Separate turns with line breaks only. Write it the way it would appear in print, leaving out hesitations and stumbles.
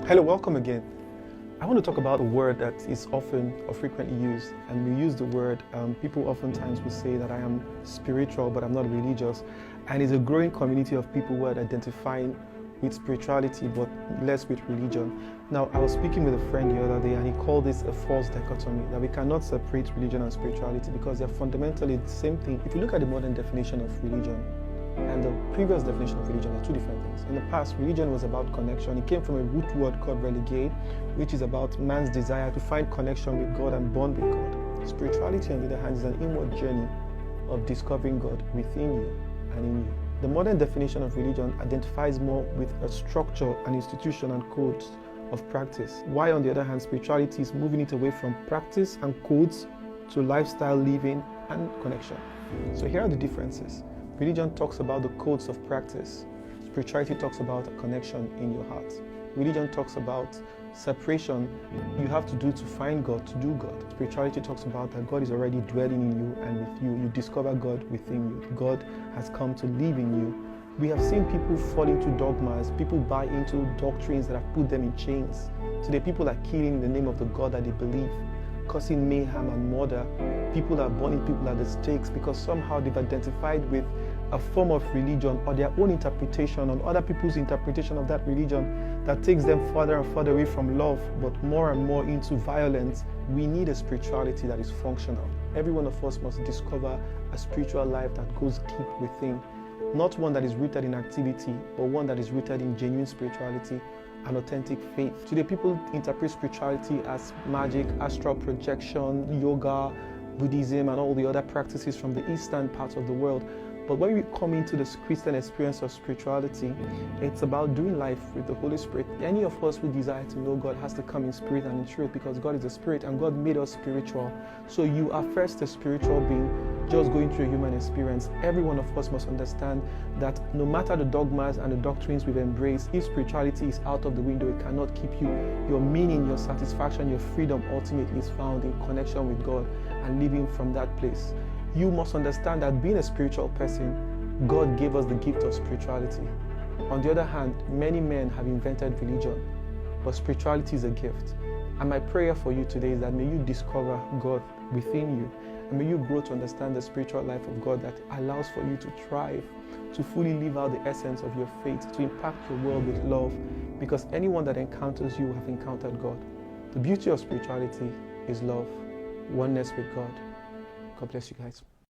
Hello, welcome again. I want to talk about a word that is often or frequently used, and we use the word, people oftentimes will say that I am spiritual but I'm not religious, and it's a growing community of people who are identifying with spirituality but less with religion. Now, I was speaking with a friend the other day and he called this a false dichotomy, that we cannot separate religion and spirituality because they're fundamentally the same thing. If you look at the modern definition of religion, and the previous definition of religion are two different things. In the past, religion was about connection. It came from a root word called religare, which is about man's desire to find connection with God and bond with God. Spirituality, on the other hand, is an inward journey of discovering God within you and in you. The modern definition of religion identifies more with a structure, an institution, and codes of practice. While on the other hand, spirituality is moving it away from practice and codes to lifestyle, living, and connection. So here are the differences. Religion talks about the codes of practice. Spirituality talks about a connection in your heart. Religion talks about separation you have to do to find God, to do God. Spirituality talks about that God is already dwelling in you and with you. You discover God within you. God has come to live in you. We have seen people fall into dogmas. People buy into doctrines that have put them in chains. Today, people are killing in the name of the God that they believe, causing mayhem and murder. People are burning people at the stakes because somehow they've identified with a form of religion or their own interpretation on other people's interpretation of that religion that takes them further and further away from love, but more and more into violence. We need a spirituality that is functional. Every one of us must discover a spiritual life that goes deep within, not one that is rooted in activity, but one that is rooted in genuine spirituality and authentic faith. Today, people interpret spirituality as magic, astral projection, yoga, Buddhism, and all the other practices from the eastern parts of the world. But when we come into this Christian experience of spirituality, it's about doing life with the Holy Spirit. Any of us who desire to know God has to come in spirit and in truth, because God is a spirit and God made us spiritual. So you are first a spiritual being, just going through a human experience. Every one of us must understand that no matter the dogmas and the doctrines we've embraced, if spirituality is out of the window, it cannot keep you. Your meaning, your satisfaction, your freedom ultimately is found in connection with God and living from that place. You must understand that being a spiritual person, God gave us the gift of spirituality. On the other hand, many men have invented religion, but spirituality is a gift. And my prayer for you today is that may you discover God within you, and may you grow to understand the spiritual life of God that allows for you to thrive, to fully live out the essence of your faith, to impact your world with love, because anyone that encounters you will have encountered God. The beauty of spirituality is love, oneness with God. God bless you guys.